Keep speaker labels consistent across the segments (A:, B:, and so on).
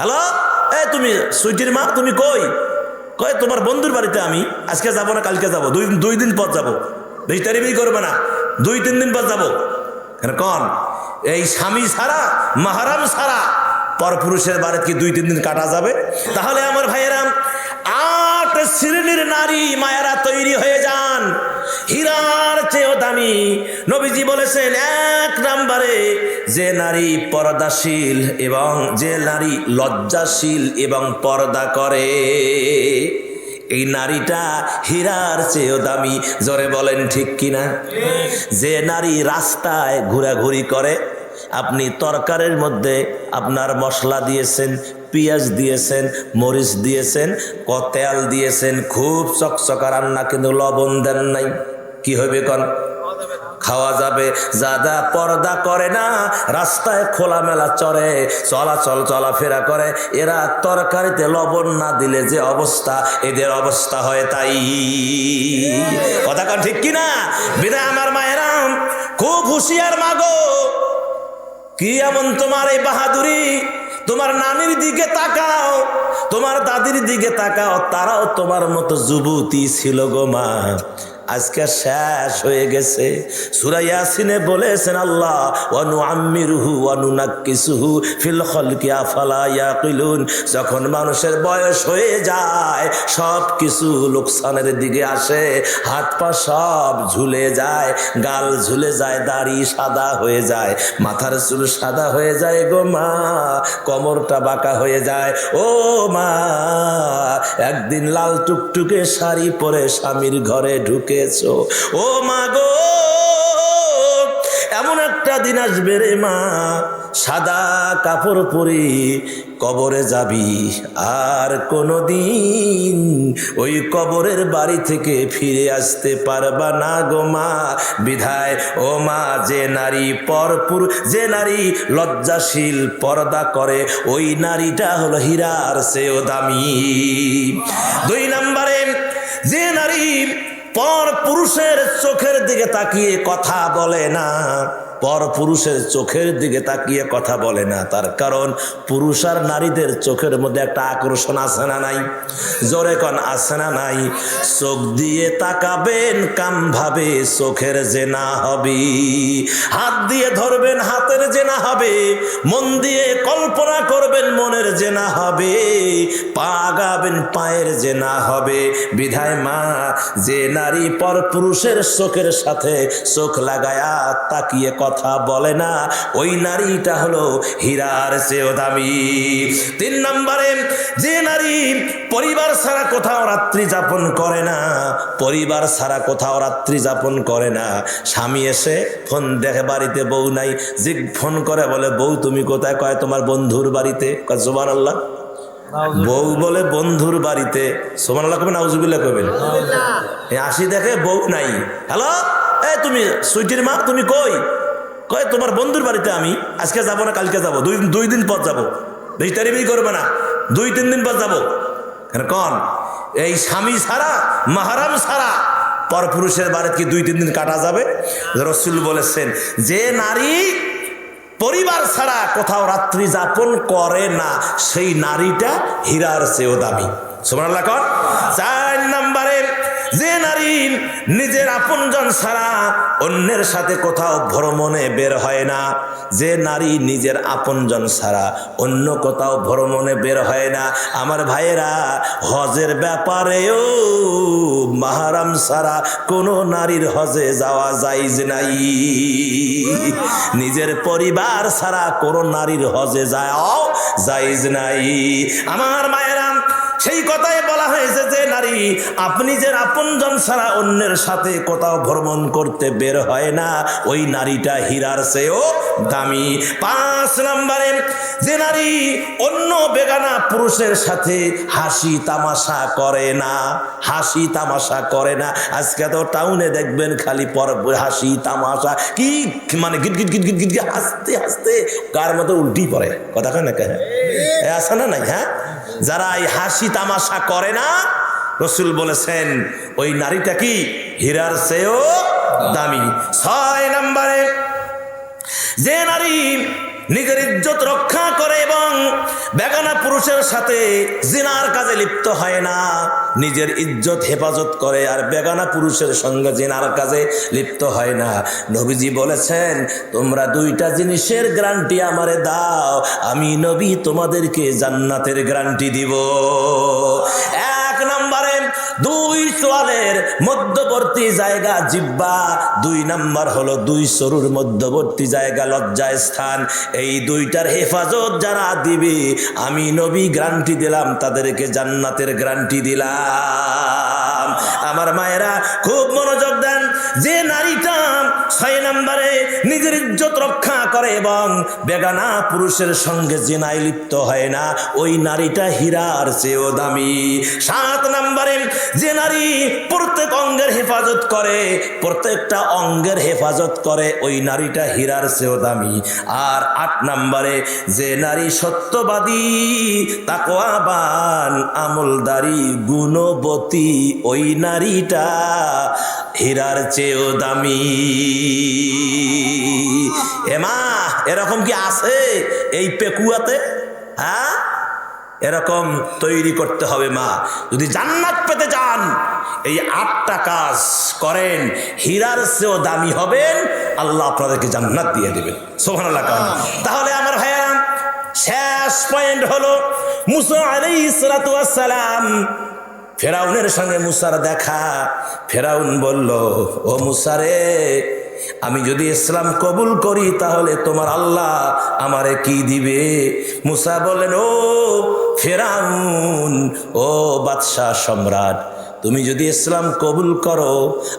A: Hello, এই তুমি সুইটির মা, তুমি কই? কয় তোমার বন্ধুর বাড়িতে আমি আজকে যাবো না, কালকে যাবো, দুই দিন পর যাবো। বেশি তারিফই করবে না, 2-3 দিন পর যাবো। কন এই স্বামী ছাড়া, মাহারাম ছাড়া পরপুরুষের বাড়িতে কি 2-3 দিন কাটা যাবে? তাহলে আমার ভাইয়েরা, 8 শ্রেণীর নারী মায়েরা তৈরি হয়ে যান, হীরার চেয়েও দামি। নবীজি বলেছেন 1 নম্বরে যে নারী পর্দাশীল এবং যে নারী লজ্জাশীল এবং পর্দা করে, এই নারীটা হীরার চেয়েও দামি। জোরে বলেন ঠিক কিনা? যে নারী রাস্তায় ঘোরাঘুরি করে, আপনি তরকারির মধ্যে আপনার মশলা দিয়েছেন, পেঁয়াজ দিয়েছেন, মরিচ দিয়েছেন, তেল দিয়েছেন, খুব চকচকা রান্না, কিন্তু লবণ দেন নাই, কি হবে কন? খাওয়া যাবে। যারা পর্দা করে না, রাস্তায় খোলামেলা চড়ে, চলাফেরা করে, এরা তরকারিতে লবণ না দিলে যে অবস্থা, এদের অবস্থা হয় তাই। কথা কন ঠিক কিনা? বিদায় আমার মায়েরা, খুব হুঁশিয়ার মাগো। কি এমন তোমার এই বাহাদুরি? তোমার নানির দিকে তাকাও, তোমার দাদির দিকে তাকাও, তারাও তোমার মতো যুবতী ছিল গো মা, আজকে শেষ হয়ে গেছে। সূরা ইয়াসিনে বলেছেন আল্লাহ, ওয়া নুআম্মিরুহু ওয়া নুনাক্কিসুহু ফিল খালকি আফালা ইয়াকিলুন। যখন মানুষের বয়স হয়ে যায়, সব কিছু লোকসানের দিকে আসে, হাত পা সব ঝুলে যায়, গাল ঝুলে যায়, দাড়ি সাদা হয়ে যায়, মাথার চুল সাদা হয়ে যায় গো মা, কোমরটা বাঁকা হয়ে যায়। ও মা, একদিন লাল টুকটুকে শাড়ি পরে স্বামীর ঘরে ঢুকেছো, ও মা গো, এমন একটা দিন আসবে রে মা, সাদা কাপড় পরে কবরে যাবি, আর কোনোদিন ওই কবরের বাড়ি থেকে ফিরে আসতে পারবা না গো মা। বিধায় ও মা, যে নারী যে নারী লজ্জাশীল পর্দা করে, ওই নারীটা হলো হীরার চেয়েও দামি। 2 নম্বরে, যে নারী পরপুরুষের চোখের দিকে তাকিয়ে কথা বলে না, পরপুরুষের চোখের দিকে তাকিয়ে কথা বলে না, তার কারণ পুরুষ আর নারীদের চোখের মধ্যে একটা আকর্ষণ আছে না নাই? জোরে কন, আছে না নাই? চোখ দিয়ে তাকাবেন কাম ভাবে, চোখের জেনা হবে। হাত দিয়ে ধরবেন, হাতের জেনা হবে। মন দিয়ে কল্পনা করবেন, মনের জেনা হবে। পা আগাবেন, পায়ের জেনা হবে। বিধায় মা, যে নারী পরপুরুষের চোখের সাথে চোখ লাগায়া তাকিয়ে কথা বলে না, ওই নারীটা হলো হীরার চেয়েও দামি। 3 নম্বরে, যে নারী পরিবার ছাড়া কোথাও রাত্রি যাপন করে না, পরিবার ছাড়া কোথাও রাত্রি যাপন করে না, স্বামী এসে ফোন দেখে বাড়িতে বউ নাই, ফোন করে বলে বউ তুমি কোথায়? কয় তোমার বন্ধুর বাড়িতে। কয় সুবহানাল্লাহ। বউ বলে বন্ধুর বাড়িতে, সুবহানাল্লাহ কবেন, নাউজুবিল্লাহ কবেন। আসি দেখে বউ নাই। হ্যালো, এই তুমি সুইটির মা, তুমি কই? কয় তোমার বন্ধুর বাড়িতে আমি আজকে যাবো না, কালকে যাবো, 2 দিন পর যাবো। বেশি তারিফই করবে না, 2-3 দিন পর যাবো। কন এই স্বামী ছাড়া, মাহারাম ছাড়া পরপুরুষের বাড়িতে কি 2-3 দিন কাটা যাবে? রাসূল বলেছেন, যে নারী পরিবার ছাড়া কোথাও রাত্রি যাপন করে না, সেই নারীটা হীরার চেয়েও দামি। সুবহানাল্লাহ কর। 4 নম্বরে, যে নারী নিজের আপনজন ছাড়া অন্যের সাথে কোথাও ভ্রমণে বের হয় না, যে নারী নিজের আপনজন ছাড়া অন্য কোথাও ভ্রমণে বের হয় না, আমার ভাইয়েরা, হজের ব্যাপারেও মাহারাম ছাড়া কোনো নারীর হজে যাওয়া জায়েজ নাই। নিজের পরিবার ছাড়া কোনো নারীর হজে যাওয়া জায়েজ নাই। আমার মায়েরা, সেই কথাই বলা হয়েছে, যে নারী আপনি যে আপনজন ছাড়া অন্যের সাথে কোথাও ভ্রমণ করতে বের হয় না, ওই নারীটা হীরার চেয়েও দামি। 5 নম্বরে, যে নারী অন্য বেগানা পুরুষের সাথে হাসি তামাশা করে না, হাসি তামাশা করে না। আজকে তো টাউনে দেখবেন খালি হাসি তামাশা, কি মানে গিট গিট গিট গিট গিট হাসতে হাসতে কার মতো উল্টি পড়ে। কথা কয় না, কেন আসে না নাই? হ্যাঁ, যারা এই হাসি তামাশা করে না, রাসূল বলেছেন ওই নারীটা কি হীরার চেয়েও দামি। 6 নম্বরে, যে নারী নিজের ইজ্জত রক্ষা করে এবং বেগানা পুরুষের সাথে জিনার কাজে লিপ্ত হয় না, নিজের ইজ্জত হেফাজত করে আর বেগানা পুরুষের সঙ্গে জিনার কাজে লিপ্ত হয় না। নবীজি বলেছেন, তোমরা দুইটা জিনিসের গ্যারান্টি আমারে দাও, আমি নবী তোমাদেরকে জান্নাতের গ্যারান্টি দিব। এক নম্বরে দুই চোয়ালের মধ্যবর্তী জায়গা জিহ্বা, দুই নাম্বার হলো দুই সরুর মধ্যবর্তী জায়গা লজ্জা স্থান। এই দুইটার হেফাজত যারা দিবে, আমি নবী গ্যারান্টি দিলাম, তাদেরকে জান্নাতের গ্যারান্টি দিলাম। আমার মায়েরা খুব মনোযোগ দেন, যে নারীটা 6 নম্বরে নিজের ইজ্জত রক্ষা করে এবং বেগানা পুরুষের সঙ্গে জিনায় লিপ্ত হয় না, ওই নারীটা হীরার চেয়েও দামি। 7 নম্বরে যে নারী প্রত্যেক অঙ্গের হেফাজত করে, প্রত্যেকটা অঙ্গের হেফাজত করে, ওই নারীটা হীরার চেয়েও দামি। আর 8 নম্বরে যে নারী সত্যবাদী, তাকওয়াবান, আমলদারি, গুণবতী, ওই নারীটা হীরার চেয়েও দামি। এমা এরকম কি আছে এই পেকুয়াতে? হ্যাঁ, এরকম তৈরি করতে হবে মা। যদি জান্নাত পেতে চান, এই 8টা কাজ করেন, হীরার চেয়েও দামি হবেন, আল্লাহ আপনাদেরকে জান্নাত দিয়ে দেবেন। সুবহানাল্লাহ। তাহলে আমার ভাইয়া, শেষ পয়েন্ট হলো মুসা আলাইহিস সালাতু ওয়াস সালাম, ফেরাউনের সঙ্গে মুসার দেখা। ফেরাউন বলল, ও মুসা রে, আমি যদি ইসলাম কবুল করি তাহলে তোমার আল্লাহ আমারে কি দিবে? মুসা বললেন, ও ফেরাউন, ও বাদশাহ সম্রাট, তুমি যদি ইসলাম কবুল করো,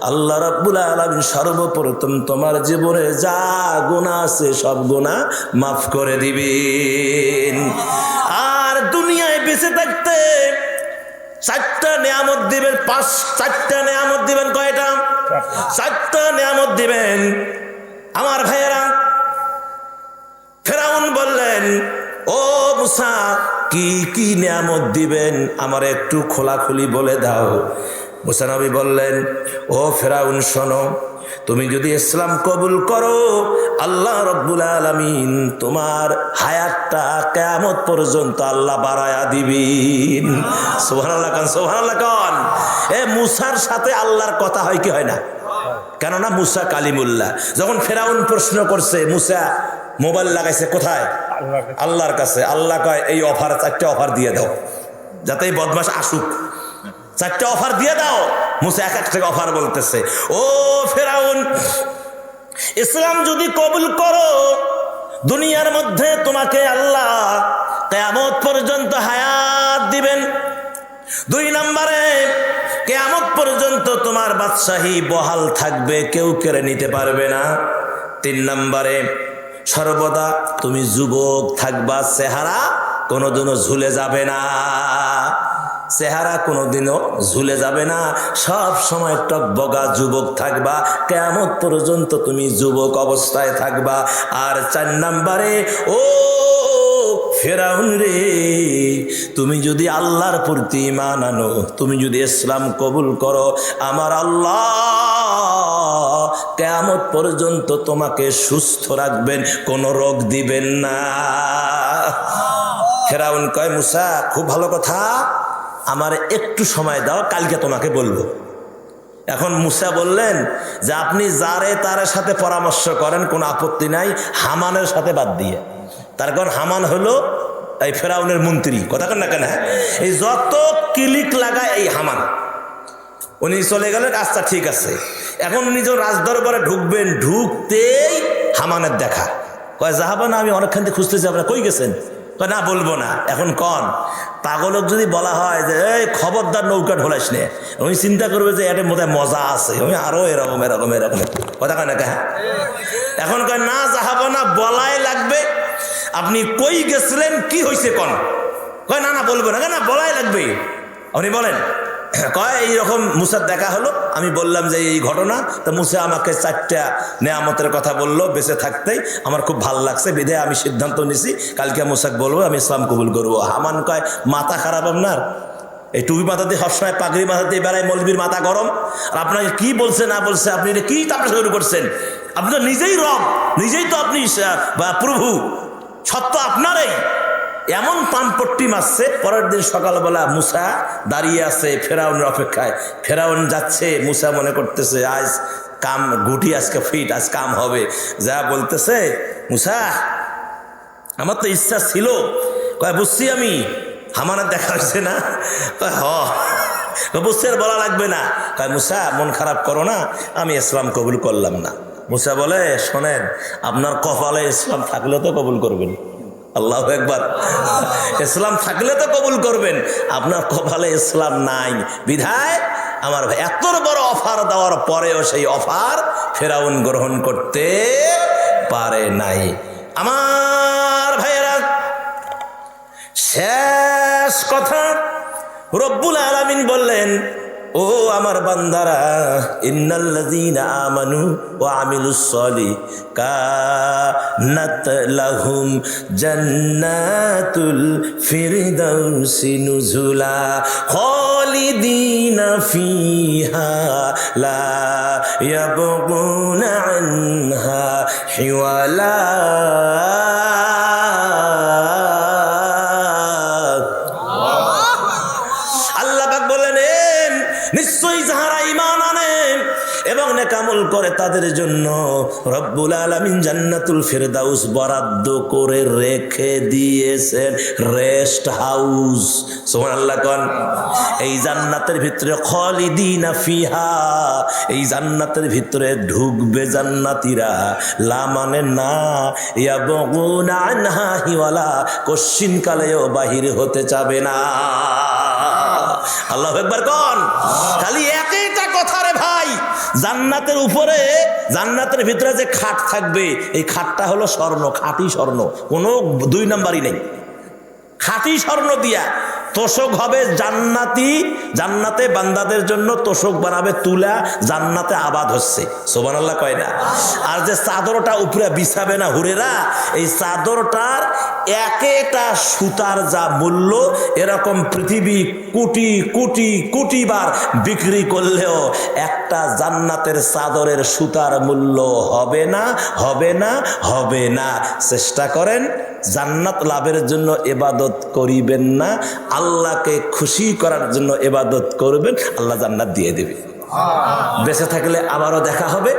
A: আল্লাহ রাব্বুল আলামিন সর্বপ্রথম তোমার জীবনে যা গুনাহ আছে সব গুনাহ মাফ করে দিবেন। আর দুনিয়ায় বেঁচে থাকতে 4টা নিয়ামত দিবেন। 4টা নিয়ামত দিবেন। কয়টা? 4টা নিয়ামত দিবেন। আমার ভাইয়েরা, ফেরাউন বললেন, ও মুসা, কি কি নিয়ামত দিবেন আমার একটু খোলাখুলি বলে দাও। মুসা নবী বললেন, ও ফেরাউন শোনো, তুমি যদি ইসলাম কবুল করো, আল্লাহ রাব্বুল আলামিন তোমার হায়াতটা কিয়ামত পর্যন্ত আল্লাহ বাড়ায়া দিবেন। সুবহানাল্লাহ কান, সুবহানাল্লাহ কান। এ মুসার সাথে আল্লাহর কথা হয় কি হয় না? কেননা মুসা কালিমুল্লাহ। যখন ফেরাউন প্রশ্ন করছে, মুসা মোবাইল লাগাইছে কোথায়? আল্লাহর কাছে। আল্লাহ কয়, এই অফার 4টা অফার দিয়ে দাও, যাতে এই বদমাশ আসুক। 4টা অফার দিয়ে দাও। মুসা এক একটা অফার বলতেছে। ও ফেরাউন, ইসলাম যদি কবুল করো, দুনিয়ার মধ্যে তোমাকে আল্লাহ কিয়ামত পর্যন্ত হায়াত দিবেন। 2 নম্বরে, কিয়ামত পর্যন্ত তোমার বাদশাহী বহাল থাকবে, কেউ কেড়ে নিতে পারবে না। 3 নম্বরে, সর্বদা তুমি যুবক থাকবা, চেহারা কোনোদিনও ঝুলে যাবে না। চেহারা কোনোদিনও ঝুলে যাবে না, সব সময় টকবগা যুবক থাকবা, কিয়ামত পর্যন্ত তুমি যুবক অবস্থায় থাকবা। আর 4 নম্বরে, ও ফেরাউন রে, তুমি যদি আল্লাহর প্রতি ঈমান আনো, তুমি যদি ইসলাম কবুল করো, আমার আল্লাহ কিয়ামত পর্যন্ত তোমাকে সুস্থ রাখবেন, কোনো রোগ দিবেন না। ফেরাউন কয়, মুসা খুব ভালো কথা, আমার একটু সময় দাও, কালকে তোমাকে বলবো। এখন মুসা বললেন যে আপনি যারে তার সাথে পরামর্শ করেন কোনো আপত্তি নাই, হামানের সাথে বাদ দিয়ে। তার কারণ হামান হলো এই ফেরাউনের মন্ত্রী, কথা কেন না কেন? এই যত ক্লিক লাগায় এই হামান। উনি চলে গেলেন, আচ্ছা ঠিক আছে। এখন উনি যখন রাজদরবারে ঢুকবেন, ঢুকতেই হামানের দেখা। কয়, যাহাবা না, আমি অনেকখান থেকে খুঁজতেছি, আপনারা কই গেছেন? না বলবো না। এখন কন, পাগলক যদি বলা হয় যে এই খবরদার নৌকা ঢোলাইস নে, উনি চিন্তা করবে যে এটার মধ্যে মজা আছে, আমি আরো এরকম এরকম এরকম, কথা কয় না কে? এখন কয়, না যাহাবা না, বলাই লাগবে। আপনি কই গেছিলেন, কি হয়েছে কন? কয়, না না বলবো না। না বলাই লাগবে, আপনি বলেন। কয়, এইরকম মুসার দেখা হলো, আমি বললাম যে এই ঘটনা। তো মুসা আমাকে 4টা নেয়ামতের কথা বললো, বেঁচে থাকতেই আমার খুব ভালো লাগছে, বিধায় আমি সিদ্ধান্ত নিছি কালকে মুসাক বলবো আমি ইসলাম কবুল করবো। হামান কয়, মাথা খারাপ আপনার? এই টুপি মাথা দিয়ে সবসময় পাগড়ি মাথা দিয়ে বেড়ায়, মৌলবীর মাথা গরম। আর আপনাকে কি বলছে না বলছে, আপনি এটা কি তাপড়া শুরু করছেন? আপনি তো নিজেই রব, নিজেই তো আপনি প্রভু, সত্য আপনারই। এমন পানপট্টি মারছে, পরের দিন সকালবেলা মুসা দাঁড়িয়ে আছে ফেরাউনের অপেক্ষায়। ফেরাউন যাচ্ছে, মুসা মনে করতেছে আজ কাম গুটি, আজকে ফিট, আজ কাম হবে। যা বলতেছে, মুসা আমার তো ইচ্ছা ছিল, কয় বুঝছি আমি, আমার দেখা হয়েছে না, কয় হ বুঝছি, আর বলা লাগবে না। কয় মুসা মন খারাপ করো না, আমি ইসলাম কবুল করলাম না। মুসা বলে শোনেন, আপনার কপালে ইসলাম থাকলে তো কবুল করবেন। আল্লাহু আকবার। ইসলাম থাকলে তো কবুল করবেন, আপনার কপালে ইসলাম নাই বিধায় আমার এত বড় অফার দেওয়ার পরেও সেই অফার ফেরাউন গ্রহণ করতে পারে নাই। আমার ভাইয়েরা, শেষ কথা রব্বুল আলামিন বললেন, ও আমার বান্দারা, ইন্নাল্লাযীনা আমানু ওয়া আমিলুস সলিহাত লাহুম জান্নাতুল ফিরদাউসি নুজুলা খালিদিনা ফিহা লা ইয়াবগুনা আনহা হিওয়ালা। নিশ্চয়ই যাহারা ঈমান আনে এবং নেকামল করে তাদের জন্য রব্বুল আলামিন জান্নাতুল ফিরদাউস বরাদ্দ করে রেখে দিয়েছেন, রেস্ট হাউস। সুবহানাল্লাহ কোন। এই জান্নাতের ভিতরে খালিদিনা ফিহা, এই জান্নাতের ভিতরে ঢুকবে জান্নাতীরা, লা মানে না, ইয়াবগুনা আনহা হিওয়ালা, কশিন কালেও বাহির হতে যাবে না। আল্লাহু আকবার কোন। খালি একটা কথা রে ভাই, জান্নাতের উপরে, জান্নাতের ভিতরে যে খাট থাকবে, এই খাটটা হলো স্বর্ণ, খাঁটি স্বর্ণ, কোনো 2 নাম্বারই নেই, খাঁটি স্বর্ণ দিয়া তোষক হবে জান্নাতি। জান্নাতে বান্দাদের জন্য তোষক বানাবে তুলা, জান্নাতে আবাদ হচ্ছে। সুবহানাল্লাহ কয় না। আর যে চাদরটা উপরে বিছাবে না হুরেরা, এই চাদরটার একটা সুতার যা মূল্য, এরকম পৃথিবী কোটি কোটি কোটি বার বিক্রি করলেও একটা জান্নাতের চাদরের সুতার মূল্য হবে না, হবে না, হবে না। চেষ্টা করেন জান্নাত লাভের জন্য ইবাদত করিবেন না, আল্লাহকে খুশি করার জন্য ইবাদত করবেন, আল্লাহ জান্নাত দিয়ে দেবে। বেঁচে থাকলে আবারও দেখা হবে।